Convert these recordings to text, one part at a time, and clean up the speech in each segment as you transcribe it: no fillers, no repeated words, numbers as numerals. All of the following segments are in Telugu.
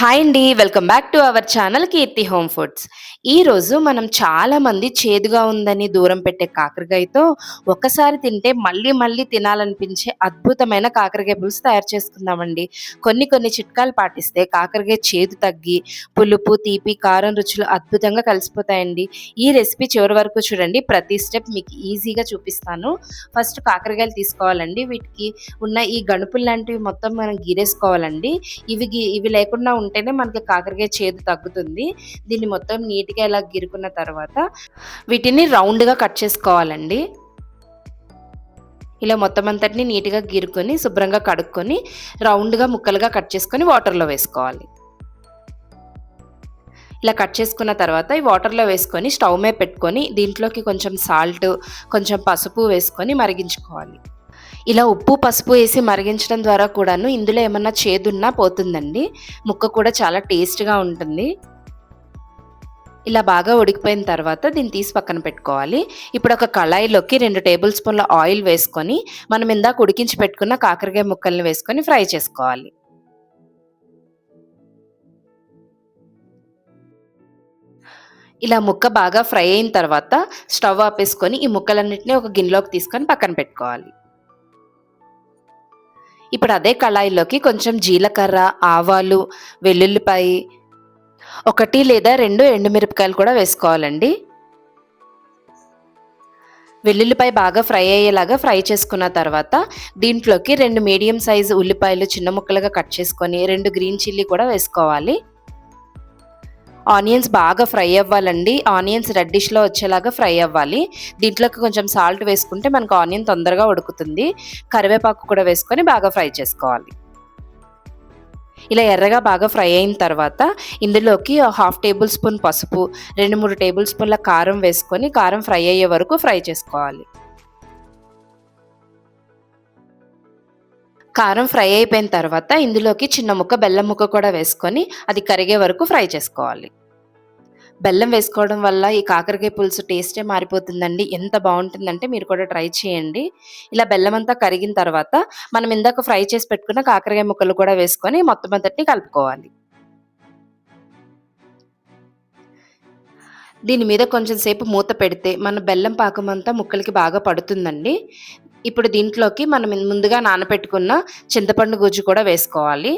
హాయ్ అండి. Welcome back to our channel Keerthi home foods. ఈరోజు మనం చాలామంది చేదుగా ఉందని దూరం పెట్టే కాకరకాయతో ఒక్కసారి తింటే మళ్ళీ మళ్ళీ తినాలనిపించే అద్భుతమైన కాకరకాయ పులుసు తయారు చేసుకుందామండి. కొన్ని చిట్కాలు పాటిస్తే కాకరకాయ చేదు తగ్గి పులుపు, తీపి, కారం రుచులు అద్భుతంగా కలిసిపోతాయండి. ఈ రెసిపీ చివరి వరకు చూడండి. ప్రతి స్టెప్ మీకు ఈజీగా చూపిస్తాను. ఫస్ట్ కాకరకాయలు తీసుకోవాలండి. వీటికి ఉన్న ఈ గణుపులు లాంటివి మొత్తం మనం గీరేసుకోవాలండి. ఇవి లేకుండా ఉంటేనే మనకి కాకరకాయ చేదు తగ్గుతుంది. దీన్ని మొత్తం నీట్‌గా ఇలా గీరుకున్న తర్వాత వీటిని రౌండ్‌గా కట్ చేసుకోవాలండి. ఇలా మొత్తం అంతటిని నీట్‌గా గీరుకొని, శుభ్రంగా కడుక్కొని, రౌండ్‌గా ముక్కలుగా కట్ చేసుకొని వాటర్‌లో వేసుకోవాలి. ఇలా కట్ చేసుకున్న తర్వాత ఈ వాటర్‌లో వేసుకొని స్టవ్ మీద పెట్టుకొని దీంట్లోకి కొంచెం సాల్ట్, కొంచెం పసుపు వేసుకొని మరిగించుకోవాలి. ఇలా ఉప్పు, పసుపు వేసి మరిగించడం ద్వారా కూడాను ఇందులో ఏమన్నా చేదున్నా పోతుందండి. ముక్క కూడా చాలా టేస్ట్‌గా ఉంటుంది. ఇలా బాగా ఉడికిపోయిన తర్వాత దీన్ని తీసి పక్కన పెట్టుకోవాలి. ఇప్పుడు ఒక కళాయిలోకి 2 టేబుల్ స్పూన్ల ఆయిల్ వేసుకొని, మనం ఇందాక ఉడికించి పెట్టుకున్న కాకరకాయ ముక్కల్ని వేసుకొని ఫ్రై చేసుకోవాలి. ఇలా ముక్క బాగా ఫ్రై అయిన తర్వాత స్టవ్ ఆపేసుకొని ఈ ముక్కలన్నిటిని ఒక గిన్నెలోకి తీసుకొని పక్కన పెట్టుకోవాలి. ఇప్పుడు అదే కళాయిలోకి కొంచెం జీలకర్ర, ఆవాలు, వెల్లుల్లిపాయి, 1 లేదా 2 ఎండుమిరపకాయలు కూడా వేసుకోవాలండి. వెల్లుల్లిపాయ బాగా ఫ్రై అయ్యేలాగా ఫ్రై చేసుకున్న తర్వాత దీంట్లోకి 2 మీడియం సైజు ఉల్లిపాయలు చిన్న ముక్కలుగా కట్ చేసుకొని 2 గ్రీన్ చిల్లీ కూడా వేసుకోవాలి. ఆనియన్స్ బాగా ఫ్రై అవ్వాలండి. ఆనియన్స్ రెడ్డిష్‌లో వచ్చేలాగా ఫ్రై అవ్వాలి. దీంట్లోకి కొంచెం సాల్ట్ వేసుకుంటే మనకు ఆనియన్ తొందరగా ఉడుకుతుంది. కరివేపాకు కూడా వేసుకొని బాగా ఫ్రై చేసుకోవాలి. ఇలా ఎర్రగా బాగా ఫ్రై అయిన తర్వాత ఇందులోకి 1/2 టేబుల్ స్పూన్ పసుపు, 2, 3 టేబుల్ స్పూన్ల కారం వేసుకొని కారం ఫ్రై అయ్యే వరకు ఫ్రై చేసుకోవాలి. కారం ఫ్రై అయిపోయిన తర్వాత ఇందులోకి చిన్న ముక్క బెల్లం ముక్క కూడా వేసుకొని అది కరిగే వరకు ఫ్రై చేసుకోవాలి. బెల్లం వేసుకోవడం వల్ల ఈ కాకరకాయ పులుసు టేస్టే మారిపోతుందండి. ఎంత బావుంటుందంటే మీరు కూడా ట్రై చేయండి. ఇలా బెల్లం అంతా కరిగిన తర్వాత మనం ఇందాక ఫ్రై చేసి పెట్టుకున్న కాకరకాయ ముక్కలు కూడా వేసుకొని మొత్తం అంతటిని కలుపుకోవాలి. దీని మీద కొంచెం సేపు మూత పెడితే మన బెల్లం పాకమంతా ముక్కలకి బాగా పడుతుందండి. ఇప్పుడు దీంట్లోకి మనం ముందుగా నానబెట్టుకున్న చింతపండు గుజ్జు కూడా వేసుకోవాలి.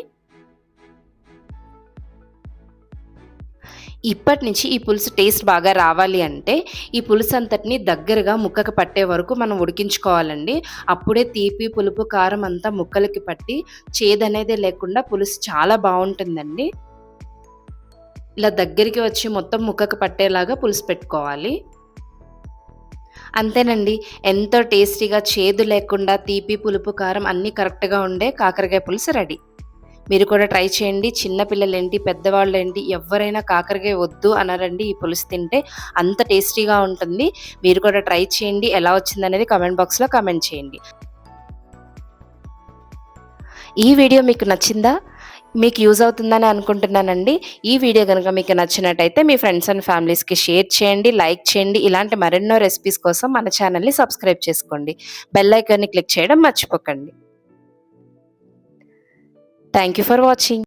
ఇప్పటి నుంచి ఈ పులుసు టేస్ట్ బాగా రావాలి అంటే ఈ పులుసు అంతటిని దగ్గరగా ముక్కకు పట్టే వరకు మనం ఉడికించుకోవాలండి. అప్పుడే తీపి, పులుపు, కారం అంతా ముక్కలకి పట్టి చేదనేదే లేకుండా పులుసు చాలా బావుంటుందండి. ఇలా దగ్గరికి వచ్చి మొత్తం ముక్కకు పట్టేలాగా పులుసు పెట్టుకోవాలి. అంతేనండి. ఎంతో టేస్టీగా చేదు లేకుండా తీపి, పులుపు, కారం అన్నీ కరెక్ట్‌గా ఉండే కాకరకాయ పులుసు రెడీ. మీరు కూడా ట్రై చేయండి. చిన్న పిల్లలేంటి, పెద్దవాళ్ళేంటి ఎవ్వరైనా కాకరకాయ వద్దు అనరండి ఈ పులుసు తింటే. అంత టేస్టీగా ఉంటుంది. మీరు కూడా ట్రై చేయండి. ఎలా వచ్చిందనేది కామెంట్ బాక్స్‌లో కామెంట్ చేయండి. ఈ వీడియో మీకు నచ్చిందా? మీకు యూజ్ అవుతుందని అనుకుంటున్నానండి. ఈ వీడియో గనుక మీకు నచ్చినట్టయితే మీ ఫ్రెండ్స్ అండ్ ఫ్యామిలీస్‌కి షేర్ చేయండి, లైక్ చేయండి. ఇలాంటి మరెన్నో రెసిపీస్ కోసం మన ఛానల్‌ని సబ్స్క్రైబ్ చేసుకోండి. బెల్ ఐకాన్‌ని క్లిక్ చేయడం మర్చిపోకండి. Thank you for watching.